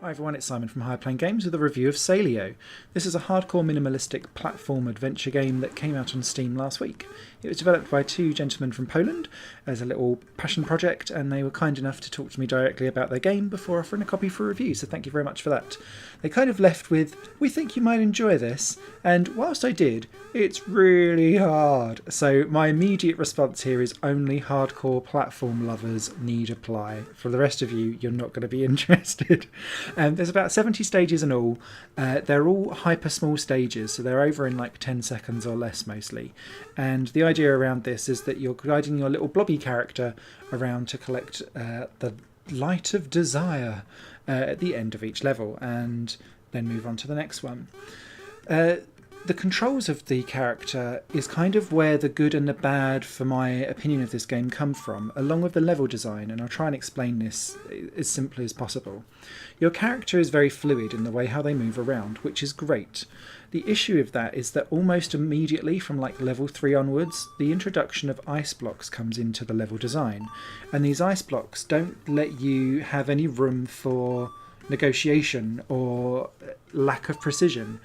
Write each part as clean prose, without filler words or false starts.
Hi everyone, it's Simon from Higher Plane Games with a review of Salio. This is a hardcore minimalistic platform adventure game that came out on Steam last week. It was developed by two gentlemen from Poland as a little passion project, and they were kind enough to talk to me directly about their game before offering a copy for review, so thank you very much for that. They kind of left with, "We think you might enjoy this," and whilst I did, it's really hard. So my immediate response here is only hardcore platform lovers need apply. For the rest of you, you're not going to be interested. There's about 70 stages in all. They're all hyper small stages, so they're over in like 10 seconds or less mostly. And the idea around this is that you're guiding your little blobby character around to collect the light of desire at the end of each level, and then move on to the next one. The controls of the character is kind of where the good and the bad, for my opinion of this game, come from, along with the level design, and I'll try and explain this as simply as possible. Your character is very fluid in the way how they move around, which is great. The issue with that is that almost immediately from like level 3 onwards, the introduction of ice blocks comes into the level design, and these ice blocks don't let you have any room for negotiation or lack of precision,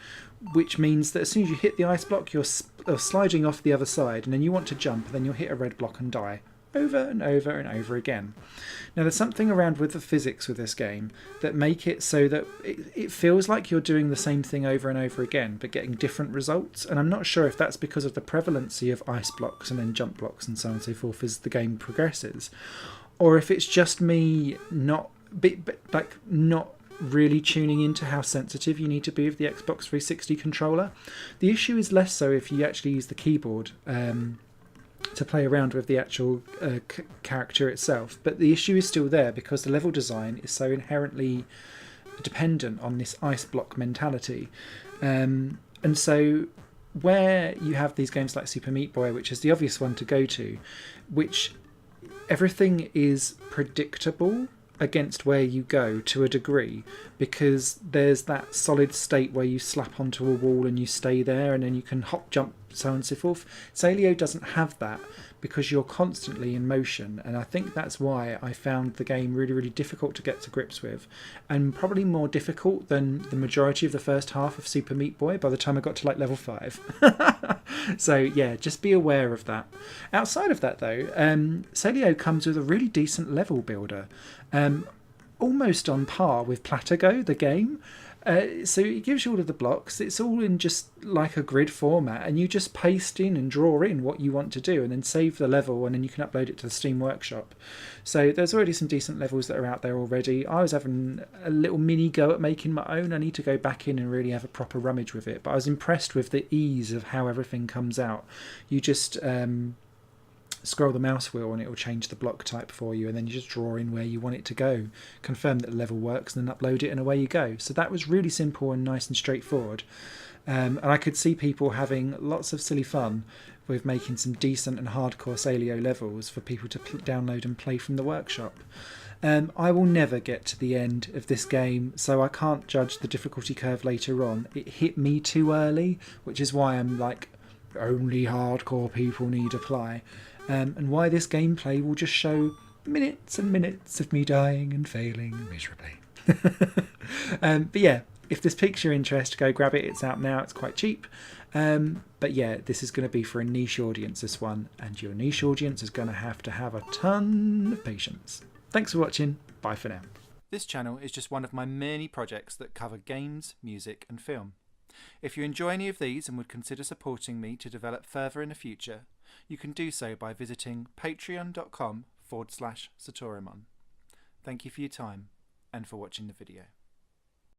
which means that as soon as you hit the ice block, you're sliding off the other side, and then you want to jump, and then you'll hit a red block and die over and over and over again. Now, there's something around with the physics with this game that make it so that it feels like you're doing the same thing over and over again, but getting different results, and I'm not sure if that's because of the prevalency of ice blocks and then jump blocks and so on and so forth as the game progresses, or if it's just me not really tuning into how sensitive you need to be with the Xbox 360 controller. The issue is less so if you actually use the keyboard to play around with the actual character itself, but the issue is still there because the level design is so inherently dependent on this ice block mentality. And so where you have these games like Super Meat Boy, which is the obvious one to go to, which everything is predictable against where you go to a degree, because there's that solid state where you slap onto a wall and you stay there and then you can hop, jump, so on and so forth. Salio doesn't have that because you're constantly in motion, and I think that's why I found the game really, really difficult to get to grips with, and probably more difficult than the majority of the first half of Super Meat Boy by the time I got to like level 5. So yeah, just be aware of that. Outside of that though, Salio comes with a really decent level builder, almost on par with Platago, the game. So it gives you all of the blocks. It's all in just like a grid format, and you just paste in and draw in what you want to do and then save the level, and then you can upload it to the Steam Workshop. So there's already some decent levels that are out there already. I was having a little mini go at making my own. I need to go back in and really have a proper rummage with it, but I was impressed with the ease of how everything comes out. You just scroll the mouse wheel and it will change the block type for you, and then you just draw in where you want it to go, confirm that the level works, and then upload it, and away you go. So that was really simple and nice and straightforward, and I could see people having lots of silly fun with making some decent and hardcore Salio levels for people to download and play from the workshop. I will never get to the end of this game, so I can't judge the difficulty curve later on. It hit me too early, which is why I'm like, only hardcore people need apply. And why this gameplay will just show minutes and minutes of me dying and failing miserably. But yeah, if this piques your interest, go grab it. It's out now. It's quite cheap. But yeah, this is going to be for a niche audience, this one. And your niche audience is going to have a ton of patience. Thanks for watching. Bye for now. This channel is just one of my many projects that cover games, music and film. If you enjoy any of these and would consider supporting me to develop further in the future, you can do so by visiting patreon.com/Satorimon. Thank you for your time and for watching the video.